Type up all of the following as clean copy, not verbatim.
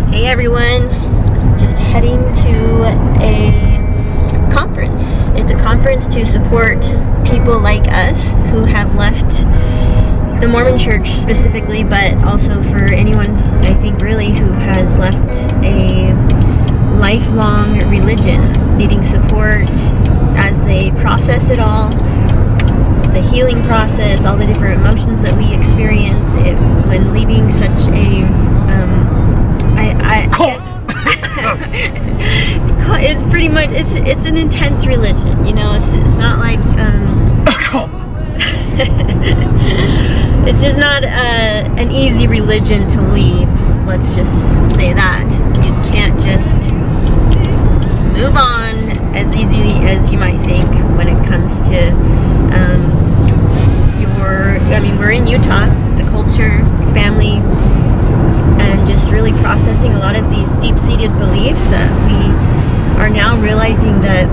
Hey everyone, just heading to a conference. It's a conference to support people like us who have left the Mormon church specifically, but also for anyone, I think really, who has left a lifelong religion, needing support as they process it all, the healing process, all the different emotions that we experience when leaving such a it's pretty much, it's an intense religion, you know. It's not like it's just not an easy religion to leave. Let's just say that you can't just move on as easily as you might think when it comes to we're in Utah, the culture, family, and just really processing a lot of these deep-seated beliefs that we are now realizing that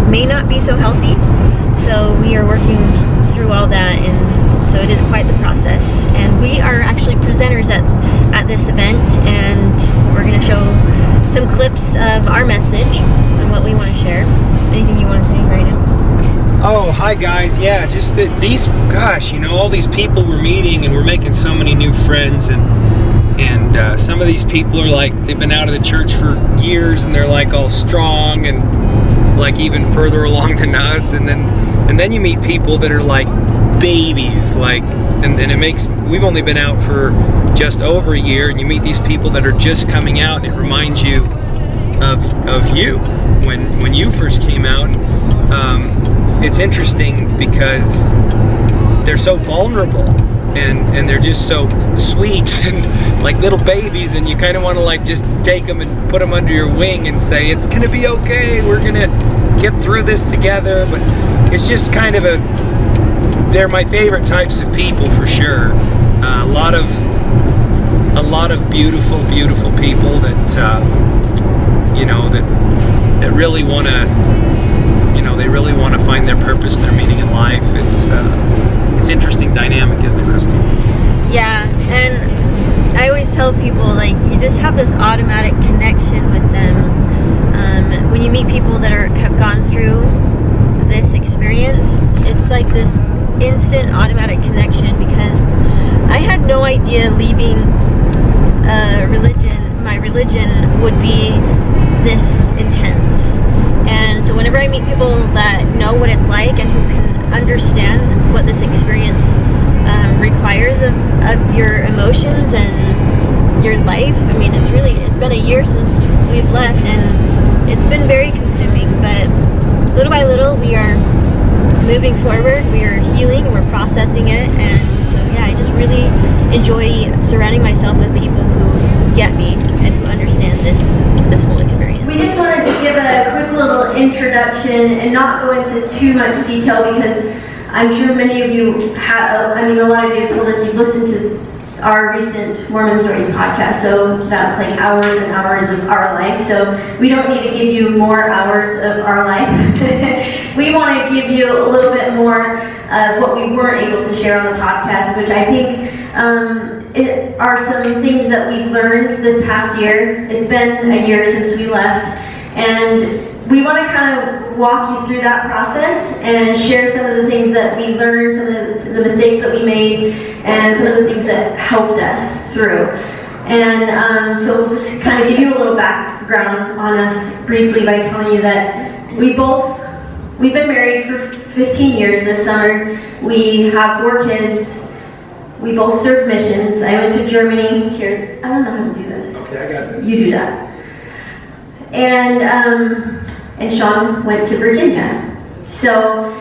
may not be so healthy. So we are working through all that, and so it is quite the process. And we are actually presenters at this event, and we're going to show some clips of our message and what we want to share. Anything you want to say right now? Oh, hi guys. Yeah, just that these, gosh, you know, all these people we're meeting, and we're making so many new friends, and some of these people are like, they've been out of the church for years, and they're like all strong and like even further along than us, and then you meet people that are like babies, like, and it makes, we've only been out for just over a year, and you meet these people that are just coming out, and it reminds you of you when you first came out. It's interesting because they're so vulnerable, and they're just so sweet and like little babies, and you kind of want to like just take them and put them under your wing and say, it's gonna be okay, we're gonna get through this together. But it's just kind of they're my favorite types of people for sure. A lot of beautiful people that you know, that really want to, you know, they really want to find their purpose, their meaning in life. It's interesting dynamic, isn't it, Kristen? Yeah, and I always tell people, like, you just have this automatic connection with them. When you meet people that have gone through this experience, it's like this instant automatic connection, because I had no idea leaving my religion would be this intense. And so whenever I meet people that know what it's like and who can understand what this experience requires of your emotions and your life, I mean, it's been a year since we've left, and it's been very consuming, but little by little we are moving forward, we are healing, we're processing it. And so yeah, I just really enjoy surrounding myself with people who get me and who understand this whole experience. We just wanted to give a quick little introduction and not go into too much detail, because I'm sure many of you have, a lot of you have told us you've listened to our recent Mormon Stories podcast, so that's like hours and hours of our life, so we don't need to give you more hours of our life. We want to give you a little bit more of what we weren't able to share on the podcast, which I think are some things that we've learned this past year. It's been a year since we left, and we want to kind of walk you through that process and share some of the things that we learned, some of the mistakes that we made, and some of the things that helped us through. And so we'll just kind of give you a little background on us briefly by telling you that we've been married for 15 years this summer. We have 4 kids. We both served missions. I went to Germany. Here, I don't know how to do this. Okay, I got this. You do that. And Sean went to Virginia. So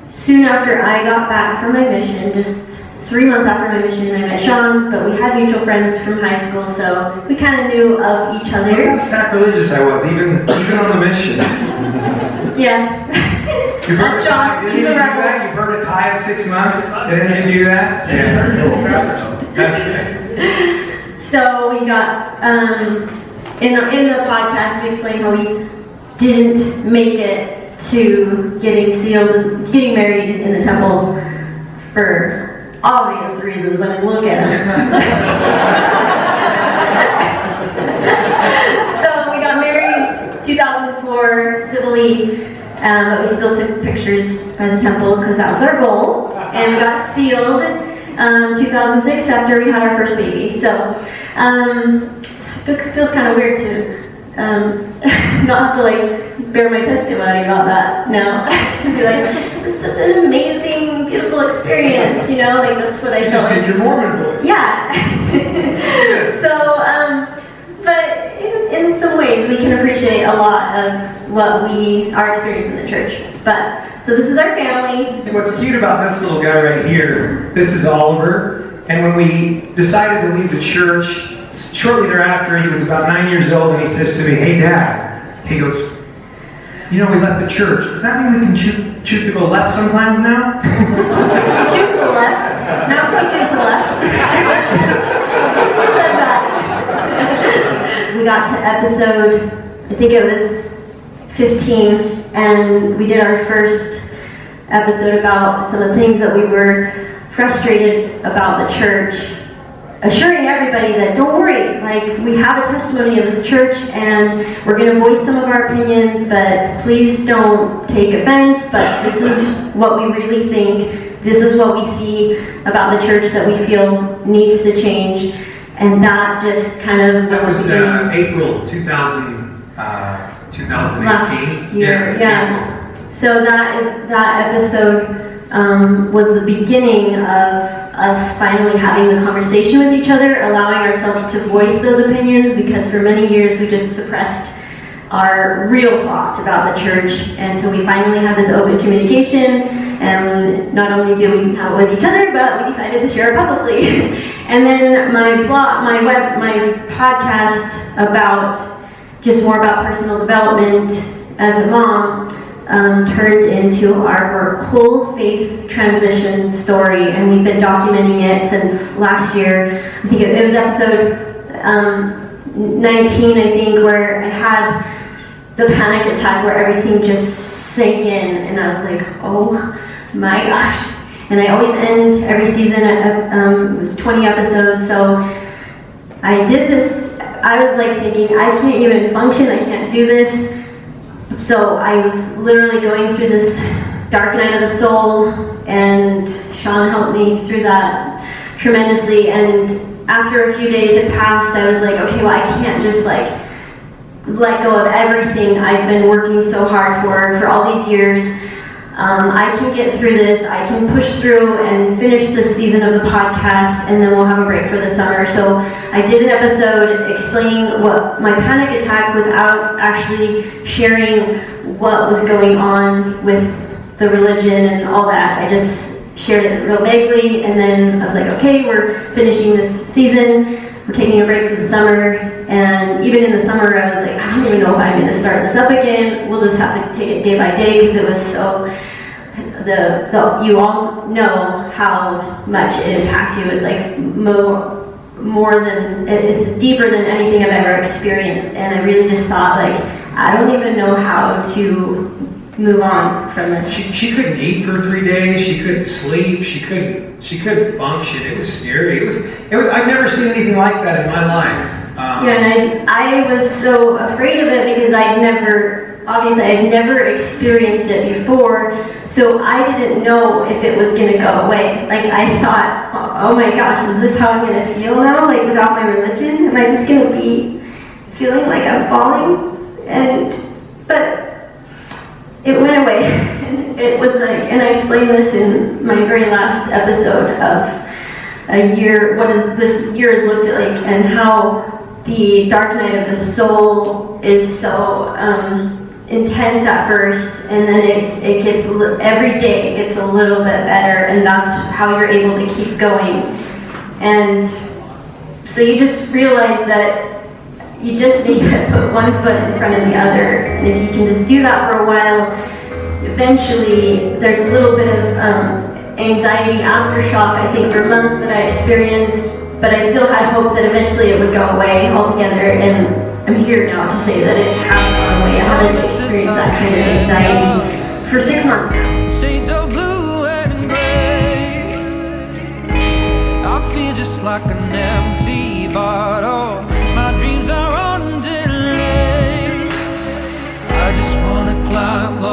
soon after I got back from my mission, just 3 months after my mission, I met Sean, but we had mutual friends from high school, so we kind of knew of each other. Look how sacrilegious I was, even on the mission. Yeah. You burnt Sean, you do that? You burnt a tie at 6 months? Didn't you do that? Yeah. So we got, in the podcast, we explained how we didn't make it to getting married in the temple for obvious reasons. I mean, look at him. virtually, but we still took pictures by the temple because that was our goal. And we got sealed 2006 after we had our first baby. So it feels kind of weird to not have to like bear my testimony about that now. Be like, it's such an amazing, beautiful experience, you know, like that's what I felt. You just said your Mormon voice. Yeah. So, but in some ways we can appreciate a lot of what we are experiencing in the church. But, so this is our family. What's cute about this little guy right here, this is Oliver, and when we decided to leave the church, shortly thereafter, he was about 9 years old, and he says to me, "Hey, Dad," he goes, "You know, we left the church. Does that mean we can choose to go left sometimes now?" Choose the left. Now we choose the left. We got to episode, I think it was 15, and we did our first episode about some of the things that we were frustrated about the church, assuring everybody that don't worry, like we have a testimony of this church and we're going to voice some of our opinions, but please don't take offense, but this is what we really think, this is what we see about the church that we feel needs to change. And that just kind of that was April 2018. Last year, yeah. So that episode was the beginning of us finally having the conversation with each other, allowing ourselves to voice those opinions, because for many years we just suppressed our real thoughts about the church. And so we finally had this open communication, and not only did we have it with each other, but we decided to share it publicly. And then my podcast about just more about personal development as a mom turned into our whole faith transition story, and we've been documenting it since last year. I think it was episode 19, I think, where I had the panic attack where everything just sank in, and I was like, oh my gosh. And I always end every season at it was 20 episodes, so I did this. I was like thinking, I can't even function, I can't do this. So I was literally going through this dark night of the soul, and Sean helped me through that tremendously. And after a few days had passed, I was like, okay, well, I can't just like let go of everything I've been working so hard for all these years. I can get through this, I can push through and finish this season of the podcast, and then we'll have a break for the summer. So I did an episode explaining what my panic attack without actually sharing what was going on with the religion and all that. I just shared it real vaguely, and then I was like, okay, we're finishing this season, we're taking a break for the summer. And even in the summer, I was like, I don't even know if I'm going to start this up again. We'll just have to take it day by day, because it was so, you all know how much it impacts you. It's like more than, it's deeper than anything I've ever experienced. And I really just thought, like, I don't even know how to move on from this. She couldn't eat for 3 days. She couldn't sleep. She couldn't function. It was scary. It was. I've never seen anything like that in my life. Yeah, and I was so afraid of it because I'd never experienced it before, so I didn't know if it was going to go away. Like, I thought, oh my gosh, is this how I'm going to feel now? Like, without my religion? Am I just going to be feeling like I'm falling? But it went away. And it was like, and I explained this in my very last episode of a year, what this year has looked like, and how the dark night of the soul is so intense at first, and then it gets, every day it gets a little bit better, and that's how you're able to keep going. And so you just realize that you just need to put one foot in front of the other, and if you can just do that for a while, eventually there's a little bit of anxiety aftershock, I think, for months that I experienced, but I still had hope that eventually it would go away altogether, and I'm here now to say that it has gone away. I haven't experienced that kind of anxiety for 6 months now. Shades of blue and gray, I feel just like an empty bottle. My dreams are on delay. I just wanna climb